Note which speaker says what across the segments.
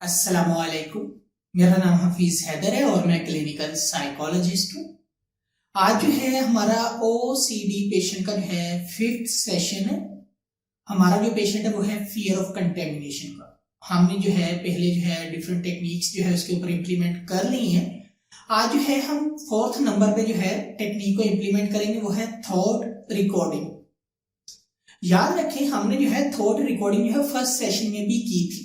Speaker 1: अस्सलामुअलैकुम। मेरा नाम हफीज हैदर है और मैं क्लिनिकल साइकोलॉजिस्ट हूँ। आज जो है हमारा ओसीडी पेशेंट का जो है 5th सेशन है। हमारा जो पेशेंट है वो है फियर ऑफ कंटेमिनेशन का। हमने जो है पहले जो है डिफरेंट टेक्निक्स जो है उसके ऊपर इम्प्लीमेंट कर ली हैं। आज जो है हम 4th नंबर पे जो है टेक्निक को इम्प्लीमेंट करेंगे, वो है थॉट रिकॉर्डिंग। याद रखें, हमने जो है थॉट रिकॉर्डिंग जो है फर्स्ट सेशन में भी की थी,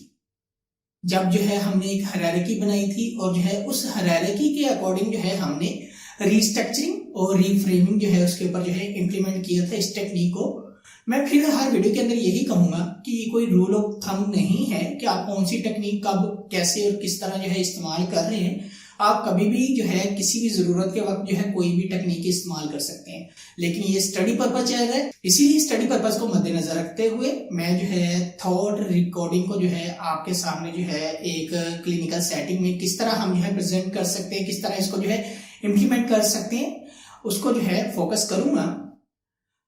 Speaker 1: जब जो है हमने एक हायरार्की बनाई थी और जो है उस हायरार्की के अकॉर्डिंग जो है हमने रीस्ट्रक्चरिंग और रीफ्रेमिंग जो है उसके ऊपर जो है इम्प्लीमेंट किया था इस टेक्निक को। मैं फिर हर वीडियो के अंदर यही कहूंगा कि ये कोई रूल ऑफ थंब नहीं है कि आप कौन सी टेक्निक कब कैसे और किस तरह जो है इस्तेमाल कर रहे हैं। आप कभी भी जो है किसी भी जरूरत के वक्त जो है कोई भी टेक्निक इस्तेमाल कर सकते हैं, लेकिन ये स्टडी पर्पज चल रहा है, इसीलिए स्टडी पर्पज को मद्देनजर रखते हुए मैं जो है थॉट रिकॉर्डिंग को जो है आपके सामने जो है एक क्लिनिकल सेटिंग में किस तरह हम जो है प्रेजेंट कर सकते हैं, किस तरह इसको जो है इम्प्लीमेंट कर सकते हैं, उसको जो है फोकस करूंगा।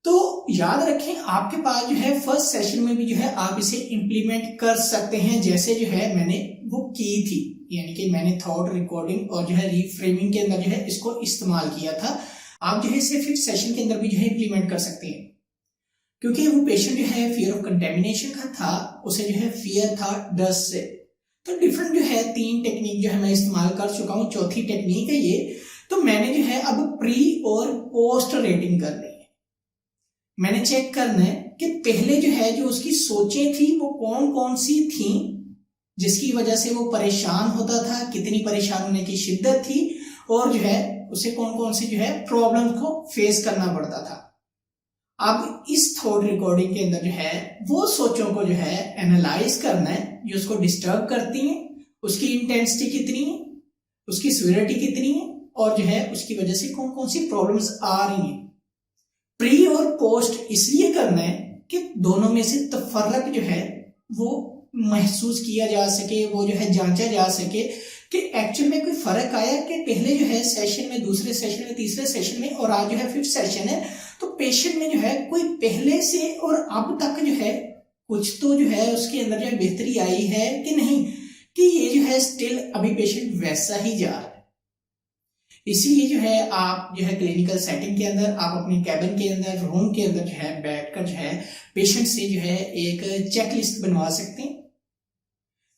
Speaker 1: तो याद रखें, आपके पास जो है फर्स्ट सेशन में भी जो है आप इसे इम्प्लीमेंट कर सकते हैं जैसे जो है मैंने वो की थी, यानी कि मैंने थॉट रिकॉर्डिंग और जो है रीफ्रेमिंग के अंदर जो है इसको इस्तेमाल किया था। आप जो है इसे 5th सेशन के अंदर भी जो है इम्प्लीमेंट कर सकते हैं, क्योंकि वो पेशेंट जो है फियर ऑफ कंटेमिनेशन का था, उसे जो है फियर था डस्ट से। तो डिफरेंट जो है 3 टेक्निक जो है मैं इस्तेमाल कर चुका हूँ, चौथी टेक्निक है ये। तो मैंने जो है अब प्री और पोस्ट रेटिंग करनी है। मैंने चेक करना है कि पहले जो है जो उसकी सोचें थी वो कौन कौन सी थी जिसकी वजह से वो परेशान होता था, कितनी परेशान होने की शिद्दत थी, और जो है उसे कौन कौन सी जो है प्रॉब्लम को फेस करना पड़ता था। अब इस थॉट रिकॉर्डिंग के अंदर जो है वो सोचों को जो है एनालाइज करना है जो उसको डिस्टर्ब करती हैं, उसकी इंटेंसिटी कितनी है, उसकी सिवियरिटी कितनी है, और जो है उसकी वजह से कौन कौन सी प्रॉब्लम्स आ रही हैं। प्री और पोस्ट इसलिए करना है कि दोनों में से तफर्रक जो है वो महसूस किया जा सके, वो जो है जांचा जा सके कि एक्चुअल में कोई फर्क आया कि पहले जो है सेशन में, दूसरे सेशन में, तीसरे सेशन में और आज जो है 5th सेशन है, तो पेशेंट में जो है कोई पहले से और अब तक जो है कुछ तो जो है उसके अंदर जो है बेहतरी आई है कि नहीं, कि ये जो है स्टिल अभी पेशेंट वैसा ही जा रहा है। इसीलिए जो है आप जो है क्लिनिकल सेटिंग के अंदर, आप अपने कैबिन के अंदर, रूम के अंदर जो है बैठकर जो है पेशेंट से जो है एक चेकलिस्ट बनवा सकते हैं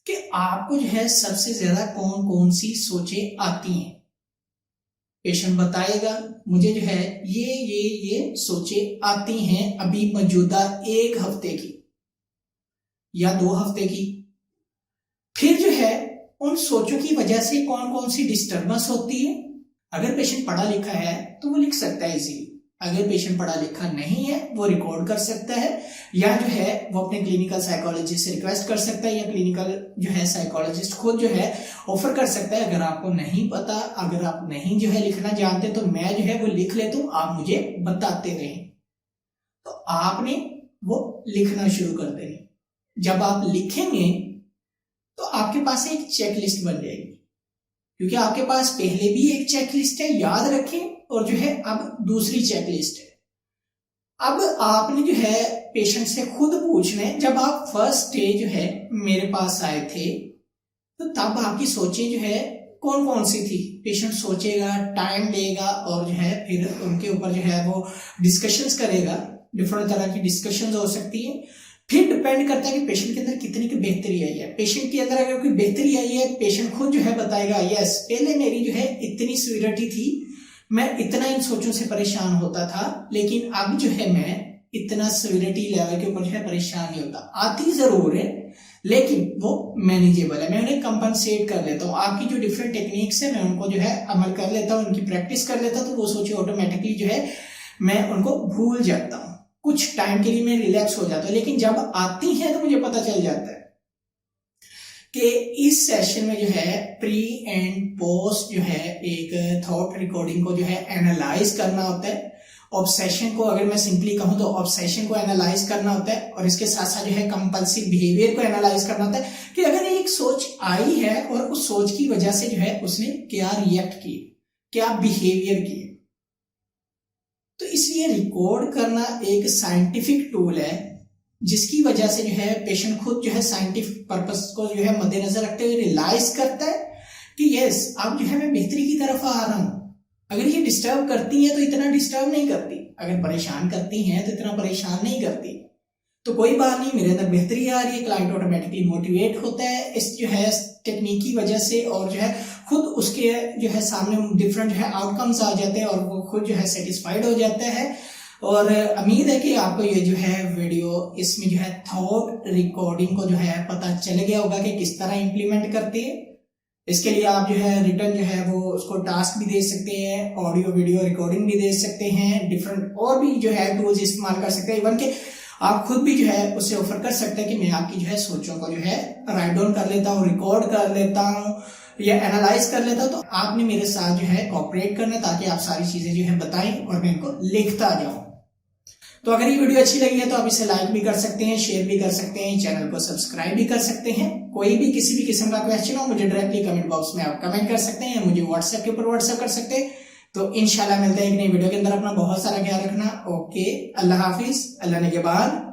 Speaker 1: कि आपको जो है सबसे ज्यादा कौन कौन सी सोचें आती हैं। पेशेंट बताएगा मुझे जो है ये सोचें आती हैं अभी मौजूदा 1 हफ्ते की या 2 हफ्ते की। फिर जो है उन सोचों की वजह से कौन कौन सी डिस्टर्बेंस होती है। अगर पेशेंट पढ़ा लिखा है तो वो लिख सकता है इजीली, अगर पेशेंट पढ़ा लिखा नहीं है वो रिकॉर्ड कर सकता है, या जो है वो अपने क्लिनिकल साइकोलॉजिस्ट से रिक्वेस्ट कर सकता है, या क्लिनिकल जो है साइकोलॉजिस्ट खुद जो है ऑफर कर सकता है। अगर आपको नहीं पता, अगर आप नहीं जो है लिखना जानते, तो मैं जो है वो लिख लेता हूं, आप मुझे बताते रहें। तो आपने वो लिखना शुरू कर देना। जब आप लिखेंगे तो आपके पास एक चेकलिस्ट बन जाएगी, क्योंकि आपके पास पहले भी एक चेकलिस्ट है, याद रखें, और जो है अब दूसरी चेकलिस्ट है। अब आपने जो है पेशेंट से खुद पूछना है, जब आप फर्स्ट डे जो है मेरे पास आए थे तो तब आपकी सोचें जो है कौन कौन सी थी। पेशेंट सोचेगा, टाइम लेगा, और जो है फिर उनके ऊपर जो है वो डिस्कशंस करेगा। डिफरेंट तरह की डिस्कशंस हो सकती है। फिर डिपेंड करता है कि पेशेंट के अंदर कितनी की बेहतरी आई है। पेशेंट के अंदर अगर कोई बेहतरी आई है, पेशेंट खुद जो है बताएगा, यस पहले मेरी जो है इतनी सिवियरिटी थी, मैं इतना इन सोचों से परेशान होता था, लेकिन अब जो है मैं इतना सिवियरिटी लेवल के ऊपर जो है परेशान नहीं होता। आती जरूर है लेकिन वो मैनेजेबल है, मैं उन्हें कंपनसेट कर लेता हूँ। आपकी जो डिफरेंट टेक्निक्स है मैं उनको जो है अमल कर लेता हूँ, उनकी प्रैक्टिस कर लेता हूँ, तो वो सोचे ऑटोमेटिकली जो है मैं उनको भूल जाता हूँ, कुछ टाइम के लिए मैं रिलैक्स हो जाता हूँ। लेकिन जब आती है तो मुझे पता चल जाता है कि इस सेशन में जो है प्री एंड पोस्ट जो है एक थॉट रिकॉर्डिंग को जो है एनालाइज करना होता है। ऑब्सेशन को अगर मैं सिंपली कहूं तो ऑब्सेशन को एनालाइज करना होता है, और इसके साथ साथ जो है कंपल्सिव बिहेवियर को एनालाइज करना होता है कि अगर एक सोच आई है और उस सोच की वजह से जो है उसने क्या रिएक्ट किए, क्या बिहेवियर किए। तो इसलिए रिकॉर्ड करना एक साइंटिफिक टूल है जिसकी वजह से जो है पेशेंट खुद जो है साइंटिफिक पर्पस को जो है मद्देनजर रखते हुए रियलाइज करता है कि यस अब जो है मैं बेहतरी की तरफ आ रहा हूं। अगर ये डिस्टर्ब करती हैं तो इतना डिस्टर्ब नहीं करती, अगर परेशान करती हैं तो इतना परेशान नहीं करती, तो कोई बात नहीं, मेरे अंदर बेहतरी आ रही है। क्लाइंट ऑटोमेटिकली मोटिवेट होता है इस जो है टेक्निक की वजह से, और जो है खुद उसके जो है सामने डिफरेंट जो है आउटकम्स आ जाते हैं और वो खुद जो है सेटिस्फाइड हो जाता है। और उम्मीद है कि आपको ये जो है वीडियो इसमें जो है थॉट रिकॉर्डिंग को जो है पता चल गया होगा कि किस तरह इंप्लीमेंट करते हैं। इसके लिए आप जो है रिटर्न जो है वो उसको टास्क भी दे सकते हैं, ऑडियो वीडियो रिकॉर्डिंग भी दे सकते हैं, डिफरेंट और भी जो है टूल्स इस्तेमाल कर सकते हैं। इवन के आप खुद भी जो है उससे ऑफर कर सकते हैं कि मैं आपकी जो है सोचों को जो है राइट डाउन कर लेता हूँ, रिकॉर्ड कर लेता हूँ या एनालाइज कर लेता हूँ। तो आपने मेरे साथ जो है कोऑपरेट करना ताकि आप सारी चीजें जो है बताएं और मैं इनको लिखता जाऊं। तो अगर ये वीडियो अच्छी लगी है तो आप इसे लाइक भी कर सकते हैं, शेयर भी कर सकते हैं, चैनल को सब्सक्राइब भी कर सकते हैं। कोई भी किसी भी किस्म का क्वेश्चन हो मुझे डायरेक्टली कमेंट बॉक्स में आप कमेंट कर सकते हैं, मुझे व्हाट्सएप के ऊपर व्हाट्सएप कर सकते हैं। तो इंशाल्लाह मिलते हैं एक नई वीडियो के अंदर। अपना बहुत सारा ख्याल रखना। ओके, अल्लाह हाफिज, अल्लाह ने के बाद।